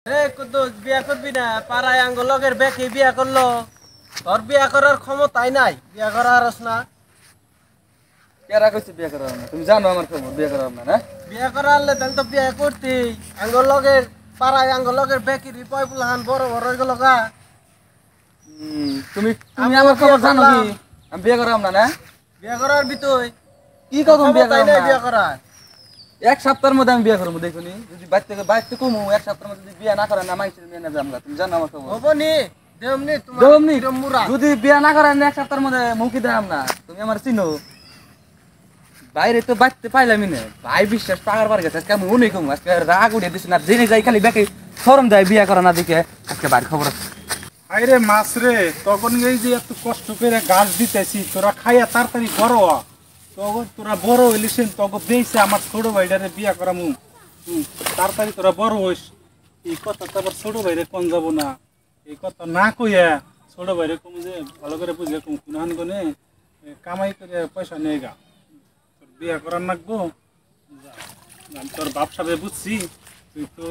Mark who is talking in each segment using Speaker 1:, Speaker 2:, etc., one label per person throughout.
Speaker 1: কুদ্দুস বিয়া করবি না? পাড়ায় আঙ্গ লগের বেকে বিয়া করলো, তোর বিয়া করার ক্ষমতাই নাই, বিয়া করা হারস না।
Speaker 2: কেরা কইছে বিয়া করার না? তুমি জানো আমার খবর বিয়া করার না?
Speaker 1: বিয়া করা হলে তাহলে তো বিয়া করতি। আঙ্গ লগের পাড়ায় আঙ্গ লগের বেকির পয়পুলাহান বড় বড় হয়ে গা।
Speaker 2: তুমি তুমি আমার খবর জানো কি? আমি বিয়া করাম না না?
Speaker 1: বিয়া করার ভিতর
Speaker 2: কি কম বিয়া করাম না?
Speaker 1: বিয়া করার
Speaker 2: এক সপ্তাহের মধ্যে আমি বিয়া করবো। দেখুনি যদি বাইতে কমু এক সপ্তাহের মধ্যে যদি বিয়া না করেন না মাইসের মেয়ে নেবে আমরা। তুমি জানো আমার খবর।
Speaker 1: হবনি দেমনি তোমার
Speaker 2: যদি বিয়া না করেন এক সপ্তাহের মধ্যে মুখি দেয় না। তুমি আমার চিনো বাইরে তো বাইতে পাইলামই না। ভাই বিশ্বাস পাগার পার গেছে আজকে আমি মনে কম আজকে রাগ উঠিয়ে দিচ্ছি না। জেনে যাই খালি বেকে শরম যায় বিয়া করা না দেখে আজকে বাড়ির খবর আছে।
Speaker 3: আরে মাছ রে, তখন এই যে এত কষ্ট করে গাছ দিতেছি তোরা খাইয়া তাড়াতাড়ি বড় হ। তখন তোরা বড় হইলিস তখন দিয়েছে আমার ছোট ভাইটারে বিয়া করামু। তাড়াতাড়ি তোরা বড় হইস। এই কথা তো আবার ছোট ভাইরে কোন যাব না। এই কথা না কইয়া ছোট ভাইরে কম যে ভালো করে বুঝে কম কোনহান কোনে কামাই করে পয়সা নিয়ে গা তোর বিয়া করার লাগবো। আমি তোর বাপ সাহেব বুঝছি তুই তো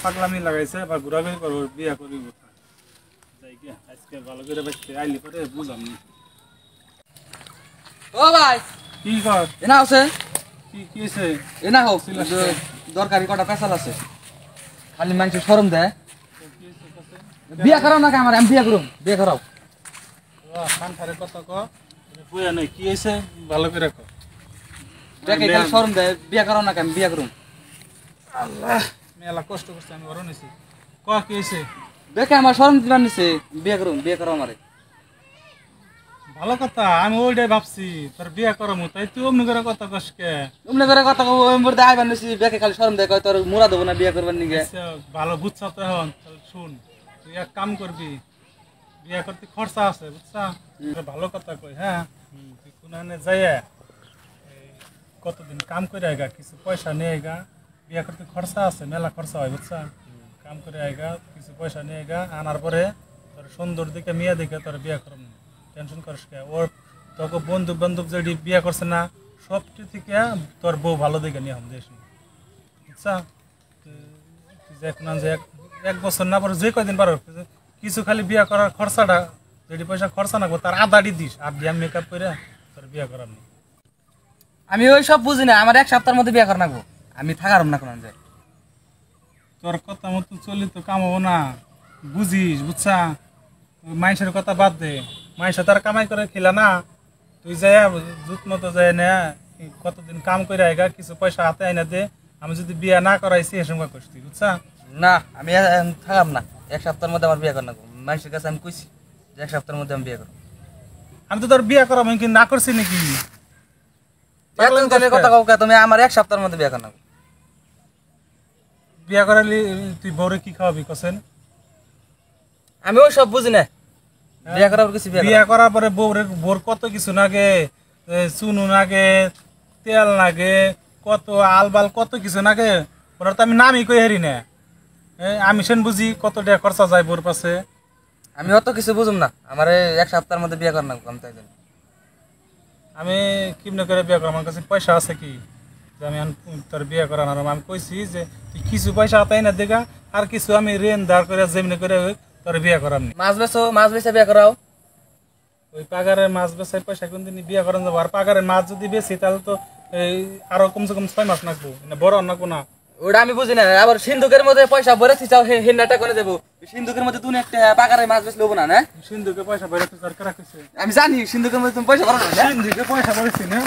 Speaker 3: পাগলামি লাগাইছে বা ঘোরাঘুরি করবো বিয়া করিব। আজকে ভালো করে বাঁচতে আইলি পরে বুঝাম
Speaker 2: ও ভাই
Speaker 3: কি কর
Speaker 2: এনা আছে
Speaker 3: কি হয়েছে
Speaker 2: এনা হোক দরকারি কটা পেশাল আছে খালি মানুষের শরম দেয়। বিয়া করাও না আমার আমি বিয়া করুম বিয়া করাও
Speaker 3: খান খারে কথা বুয়া নেই কি হয়েছে ভালো করে কর।
Speaker 2: দেখে খালি শরম দেয় বিয়া করাও না আমি বিয়া করুম।
Speaker 3: আল্লাহ মেলা কষ্ট করছে আমি বড় নিছি কি হয়েছে
Speaker 2: দেখে আমার শরম দিবার নিছে বিয়া করুম বিয়া করাও আমারে।
Speaker 3: ভালো কথা আমি ওইটাই ভাবছি তোর বিয়া করামু তাই তুই অমনি করে কথা কসকে
Speaker 2: অমনি করে কথা কব ওই মুরদে আইবার নিছি দেখে খালি শরম দেয় কয় তোর মুরা দেব না বিয়া করবার নিগে।
Speaker 3: ভালো বুঝছ তো এখন তাহলে শুন তুই এক কাম করবি বিয়া করতে খরচা আছে বুঝছা ভালো কথা কই। হ্যাঁ তুই কোনখানে যাইয়া কতদিন কাম করে আইগা কিছু পয়সা নিয়ে আইগা বিয়া করতে খরচা আছে মেলা খরচা হয় বুঝছা। কাম করে আইগা কিছু পয়সা নিয়ে আইগা আনার পরে তোর সুন্দর দিকে মেয়ে দেখে তোর বিয়া করম টেনশন করিস কে। ওর তোকে বন্ধু বান্ধব যদি বিয়া করছে না সবটি থেকে তোর বউ ভালো দিকে নিয়ে হম দেশ বুঝছা। যে এক বছর না পরে যে কয়দিন পারো কিছু খালি বিয়া করার খরচাটা যদি পয়সা খরচা না তার আদাটি দিস আর দিয়ে মেকআপ করে তোর বিয়া করার নেই।
Speaker 2: আমি ওই সব বুঝি না আমার এক সপ্তাহের মধ্যে বিয়া করা লাগবো আমি থাকারম না কোন যায়।
Speaker 3: তোর কথা মতো চলি তো কাম হবো না বুঝিস বুঝছা। মাইসের কথা বাদ দে মাইসে তার কামাই করে খেলা না তুই যাই জুত মতো যায় না কতদিন কাম করে আইগা কিছু পয়সা হাতে আইনা দে। আমি যদি বিয়া না করাইছি এ সময় করছি বুঝছা।
Speaker 2: না আমি থাকাম না এক সপ্তাহের মধ্যে আমার বিয়া করা লাগবো। মানুষের কাছে আমি কইছি যে এক সপ্তাহের মধ্যে আমি বিয়া করব।
Speaker 3: আমি তো তোর বিয়া করাবো কিন্তু না করছি নাকি
Speaker 2: কথা কাউকে তুমি আমার এক সপ্তাহের মধ্যে বিয়া করা লাগবো।
Speaker 3: বিয়া করালি তুই বউরে কি খাওয়াবি কছেন?
Speaker 2: আমি ওই সব বুঝি না বিয়া করার কিছু
Speaker 3: বিয়া করার পরে বউর কত কিছু নাগে চুনু নাগে তেল নাগে কত আলবাল কত কিছু নাগে ওরা তো আমি নামই কই হারি না। আমি সেন বুঝি কত টাকা খরচা যায় বউর পাশে।
Speaker 2: আমি অত কিছু বুঝুম না আমার এক সপ্তাহের মধ্যে বিয়া করা লাগবো।
Speaker 3: আমি কেমনে করে বিয়া করাম আমার কাছে পয়সা আছে কি যে আমি তোর বিয়া করানোর আমি কইছি যে তুই কিছু পয়সা হাতাই না দেখা আর কিছু আমি ঋণ ধার করে যেমনি করে তোর বিয়া করাম নি।
Speaker 2: মাছ বেচো মাছ বেচে বিয়া করাও।
Speaker 3: ওই পাগারের মাছ বেচাই পয়সা কোনদিন বিয়া করান যাবো আর পাগারের মাছ যদি বেশি তাহলে তো এই আরো কমসে কম 6 মাস লাগবো বড় নাকবো না।
Speaker 2: ওটা আমি বুঝি না আবার সিন্ধুকের মধ্যে পয়সা ভরেছি চাও হেন্নাটা করে দেবো সিন্ধুকের মধ্যে তুমি একটা পাগারের মাছ বেচলে হবো না না।
Speaker 3: সিন্ধুকে পয়সা ভরে তো সরকার রাখছে
Speaker 2: আমি জানি সিন্ধুকের মধ্যে তুমি পয়সা ভরো না।
Speaker 3: সিন্ধুকে পয়সা ভরেছি না